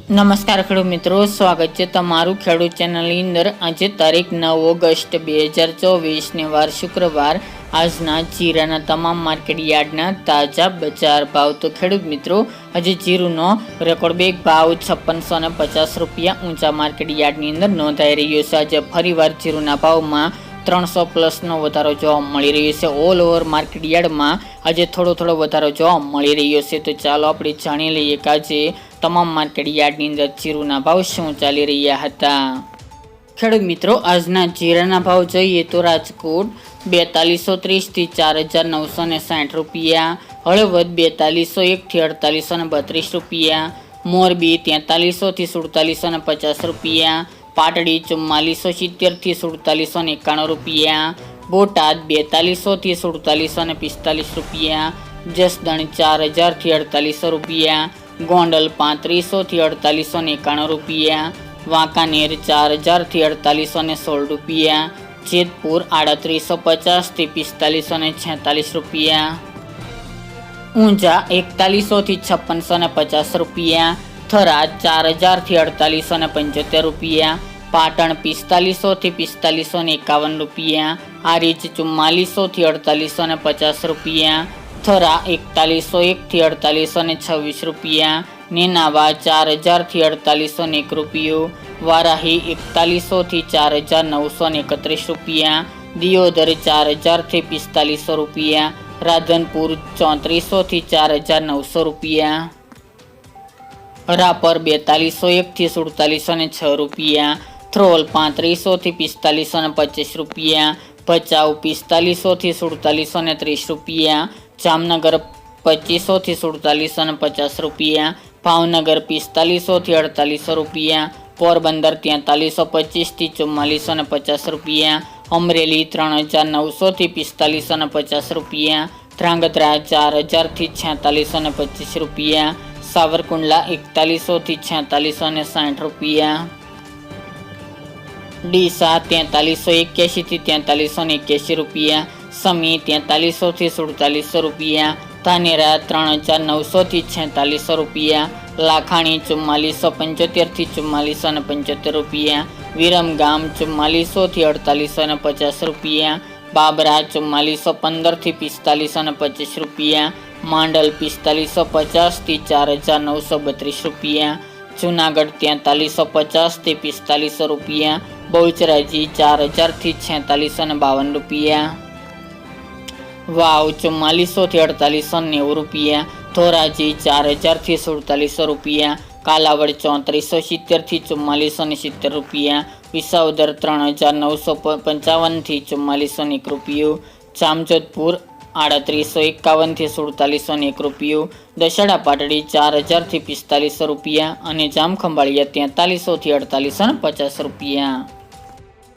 નમસ્કાર ખેડૂત મિત્રો, સ્વાગત છે તમારું ખેડૂત ચેનલની અંદર। આજે તારીખ 9 ઓગસ્ટ 2024 ને વાર શુક્રવાર। આજના જીરાના તમામ માર્કેટ યાર્ડના તાજા બજાર ભાવ। તો ખેડૂત મિત્રો, આજે જીરુનો રેકોર્ડ બ્રેક ભાવ 5650 રૂપિયા ઊંચા માર્કેટ યાર્ડની અંદર નોંધાઈ રહ્યો છે। આજે ફરીવાર જીરુના ભાવમાં 300 પ્લસનો વધારો જોવા મળી રહ્યો છે। ઓલ ઓવર માર્કેટ યાર્ડમાં આજે થોડો વધારો જોવા મળી રહ્યો છે। તો ચાલો આપણે જાણી લઈએ કે આજે તમામ માર્કેટ યાર્ડની અંદર જીરુના ભાવ શું ચાલી રહ્યા હતા। ખેડૂત મિત્રો, આજના જીરાના ભાવ જોઈએ તો રાજકોટ 4230 થી 4960 રૂપિયા, હળવદ 4201 થી 4832 રૂપિયા, મોરબી 4300 થી 4750 રૂપિયા, પાટડી 4470 થી 4791 રૂપિયા, બોટાદ 4200 થી 4745 રૂપિયા, જસદણ 4000 થી 4800 રૂપિયા, ગોંડલ 3500 થી 4891 રૂપિયા, વાંકાનેર 4000 થી 4816 રૂપિયા, જેતપુર 3850 થી 4546 રૂપિયા, ઊંઝા 4100 થી 5650 રૂપિયા, થરાદ 4000 થી 4875 રૂપિયા, પાટણ 4500 થી 4551 રૂપિયા, હારીજ 4400 થી 4850 રૂપિયા, થરા 4101 થી 4826 રૂપિયા, નેનાવા 4000 થી 4801 રૂપિયો, વારાહી 4100 થી 4931 રૂપિયા, દિયોદર 4000 થી 4500 રૂપિયા, રાધનપુર 3400 થી 4900 રૂપિયા, રાપર 4201 થી 4706 રૂપિયા, થ્રોલ 3500 થી 4525 રૂપિયા, ભચાઉ 4500 થી 4730 રૂપિયા, જામનગર 2500 થી 4750 રૂપિયા, ભાવનગર 4500 થી 4800 રૂપિયા, પોરબંદર 4325 થી 4450 રૂપિયા, અમરેલી 3900 થી 4550 રૂપિયા, ધ્રાંગધ્રા 4000 થી 4625 રૂપિયા, સાવરકુંડલા 4100 થી 4660 રૂપિયા, ડીસા 4381 થી 4381 રૂપિયા, સમી 4300 થી 4700 રૂપિયા, ધાનેરા 3900 થી 4600 રૂપિયા, લાખાણી 4475 થી 4475 રૂપિયા, વિરમગામ 4400 થી 4850 રૂપિયા, બાબરા 4415 થી 4525 રૂપિયા, માંડલ 4550 થી 4932 રૂપિયા, જુનાગઢ 4350 થી 4500 રૂપિયા, બહુચરાજી 4000 થી 4652 રૂપિયા, વાવ 4400 થી 4890 રૂપિયા, ધોરાજી 4000 થી 4700 રૂપિયા, કાલાવડ 3470 થી 4470 રૂપિયા, વિસાવદર 3955 થી 4401 રૂપિયો, જામજોધપુર 3851 થી 4701 રૂપિયો, દશેડા પાટડી 4000 થી 4500 રૂપિયા અને જામખંભાળિયા 4300 થી 4850 રૂપિયા।